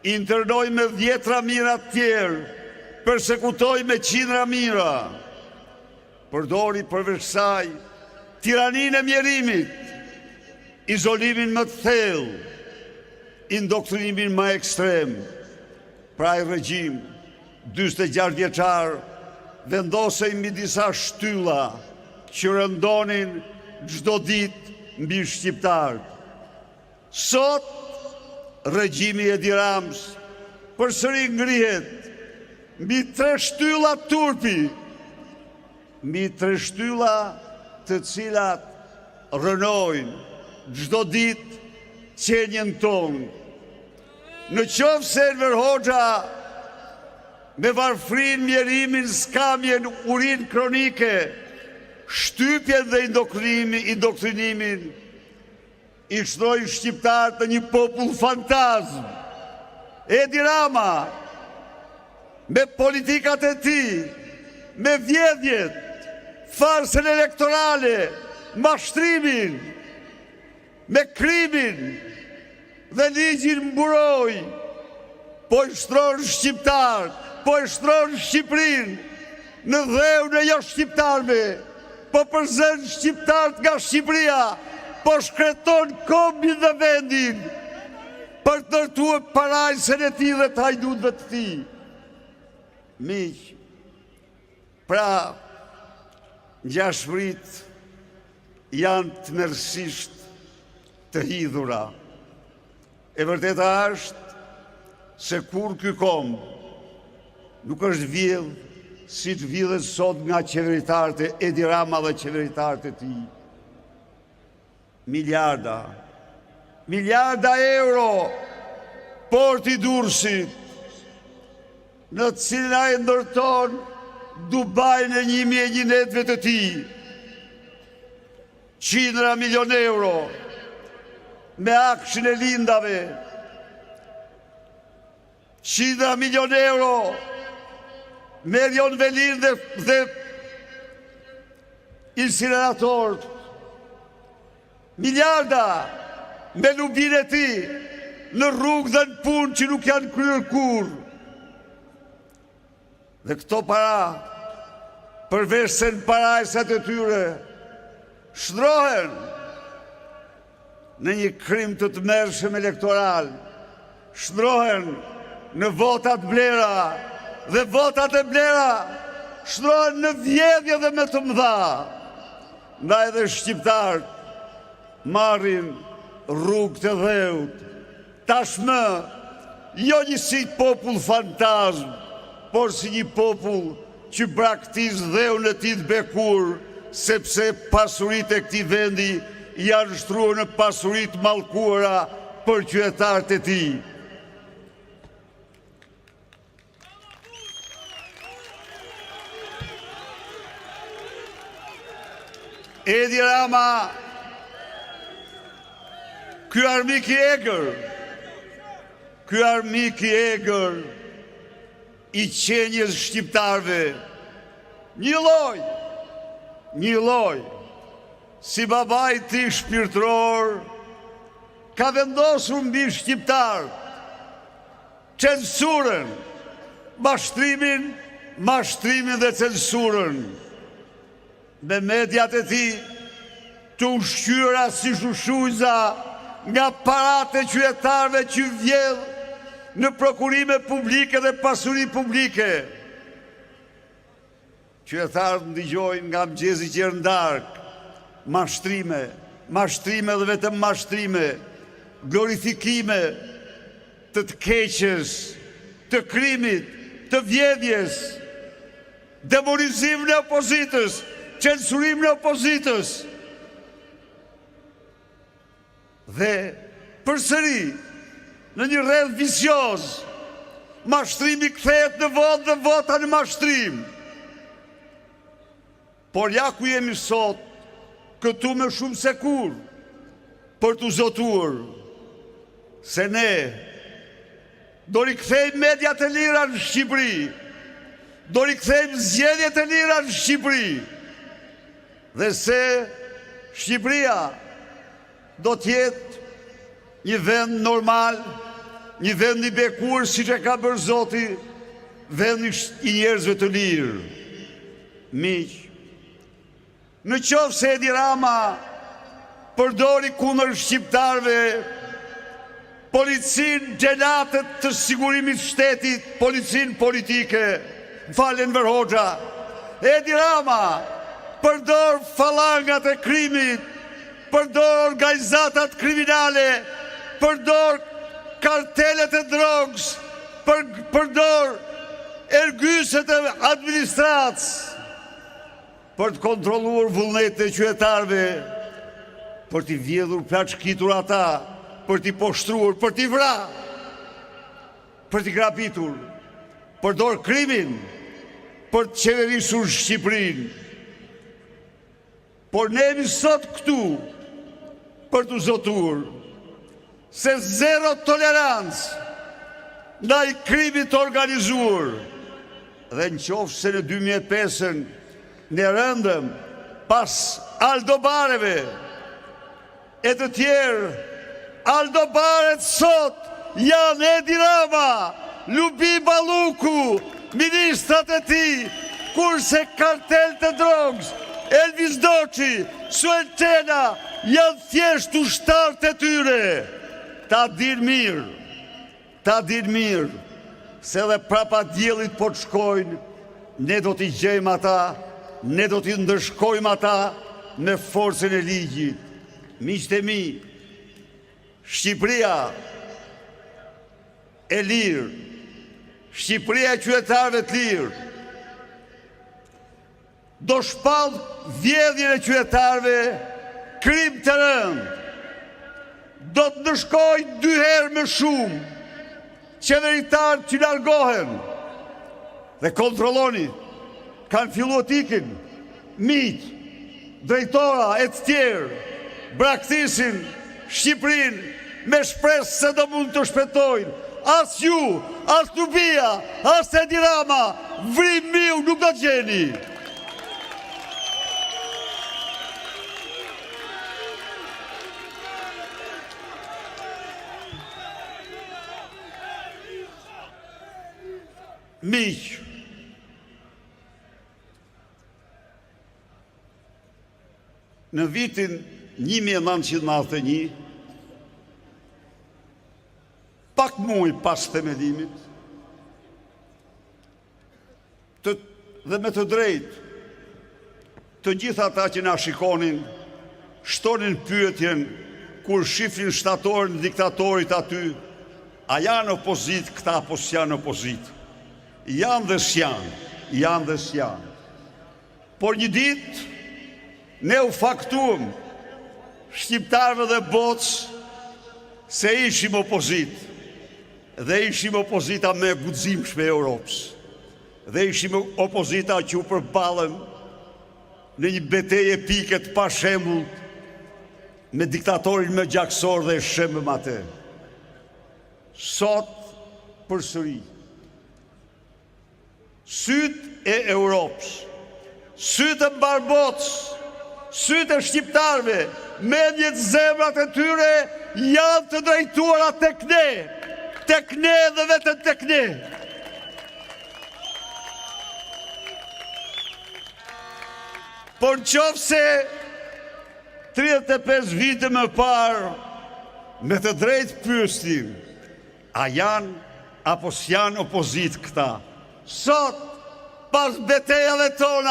internoj me 10 mira tjerë, persekutoj me 100 mira, përdori përveç saj tiraninë e mjerimit, izolimin më të thellë, indoktrinimin më ekstrem, pra i regjim 46 vjeçar vendosej mbi disa shtylla që rëndonin çdo ditë mbi shqiptarët. Sot regjimi i Edi Ramës përsëri ngrihet mbi 3 shtylla turpi, mbi 3 shtylla të cilat rënojnë çdo ditë qenjen tonë. Në qoftë se Enver Hoxha me varfrin, mjerimin, skamjen, urin kronike, shtypjen dhe indoktrinimin, i shtroi shqiptarët në një popull fantazm. Edi Rama, me politikat e tij, me vjedhjet, farsën elektorale, mashtrimin, me krimin dhe ligjin mburoj, po i shtron shqiptarët, po i shtron Shqipërinë në dheun e jo shqiptarëve, po përzën shqiptarët nga Shqipëria, po shkreton kombin dhe vendin për të ndërtuar parajsën e tij dhe të hajdutëve të tij. Miq, pra ngjashmërit janë të merrsisht të hidhura. E vërteta është se kur ky komb nuk është vjedh si të vjedhet sot nga qeveritarët e Edi Rama dhe qeveritarët e tij. Miliarda euro porti Durrësit, në të cilin ai ndërton Dubajin e 1.001 netëve të tij. 100 milion euro me akshin e lindave, 100 milion euro me Erion Velin dhe incineratorët, miliarda me lubin e tij në rrugë dhe në punë që nuk janë kryer kurrë. Dhe këto para, përveç se në parajsat e tyre, shndrohen në një krim të tmerrshëm elektoral, shndrohen në votat blera, dhe votat e blera shndrohen në vjedhje dhe me të mëdha. Ndaj edhe shqiptarët marrin rrugë të dheut, tashmë jo një si popull fantazm, por si një popull që braktis dheun e tij të bekur, sepse pasuritë e këtij vendi janë shtruar në pasuritë mallkuara për qytetarët e tij. Edi Rama, ky armik i egër i qenjes shqiptarëve, një lloj, si babai i tij shpirtëror, ka vendosur mbi shqiptarët censurën, mashtrimin dhe censurën, me mediat e tij të ushqyera si shushujza nga paratë e qytetarëve që vjedh në prokurime publike dhe pasuri publike. Qytetarët ndigjojnë nga mëngjesi që erë ndarkë, mashtrime dhe vetëm mashtrime, glorifikime të keqes, të krimit, të vjedhjes, demonizim në opozitës, censurim në opozitës. Dhe përsëri në një rreth vicioz, mashtrimi kthehet në votë dhe vota në mashtrim. Por ja ku jemi sot, këtu me shumë se kur, për të zotuar, se ne do rikthejmë mediat e lira në Shqipëri, do rikthejmë zgjedhjet e lira në Shqipëri, dhe se Shqipëria do t'jetë një vend normal, një vend i bekur si që ka bërë Zoti, vend i njerëzve të lirë. Miq, në qoftë se Edi Rama përdori kundër shqiptarëve policin gjelatët të sigurimit shtetit, policin politike, falen Enver Hoxha. Edi Rama përdor falangat e krimit, përdor organizatat kriminale, përdor kartelet e drogës, përdor ergyset e administratës, për të kontrolluar vullnetin e qytetarëve, për t'i vjedhur plaçkitur ata, për t'i poshtruar, për t'i vrarë, për t'i grapitur, përdor krimin për të qeverisur Shqipërinë. Por ne jemi sot këtu për të zotuar se zero tolerancë ndaj krimit të organizuar. Dhe në qoftë se në 2005 ne rëndëm pas aldobareve e të tjerë, aldobaret sot janë Edi Rama, Lubi Balluku, ministrat e tij, kurse kartel të drogës, Elvis Doçi, Suel Çena janë thjesht ushtarët e tyre. Ta din mirë, se dhe prapa diellit po të shkojnë, ne do t'i gjejmë ata, ne do t'i ndërshkojmë ata me forcën e ligjit. Miqtë e mi, Shqipëria e lirë, Shqipëria e qytetarëve të lirë, do shpall vjedhjen e qytetarëve, krim të rënd, do të ndërshkoj 2 herë më shumë qeveritarë që largohen. Dhe kontrolloni, kanë filluar të ikin miq, drejtora e të tjerë, braktisin Shqipërinë me shpresë se do mund të shpëtojnë. As ju, as Lubia, as Edi Rama, vrim miu nuk do të gjeni. Miq, në vitin 1991, pak muaj pas themelimit, dhe me të drejtë, të gjitha ata që na shikonin, shtonin pyetjen kur shifrin shtatorën e diktatorit aty, a janë opozit këta apo s'janë opozit? Janë dhe s'janë. Por një ditë, ne u faktuam shqiptarëve dhe botës se ishim opozit. Dhe ishim opozita me guximshme e Europës. Dhe ishim opozita që u përballën në një betejë epike të pashembull me diktatorin më gjaksor dhe shembëm atë. Sot përsëri sytë e Europës, sytë e mbarbotës, sytë e shqiptarëve, mendjet zemrat e tyre janë të drejtuara tek ne dhe vetëm tek ne. Por nëse 35 vite më parë, me të drejtë pyestim, a janë apo s'janë opozit këta? Sot, pas betejave tona,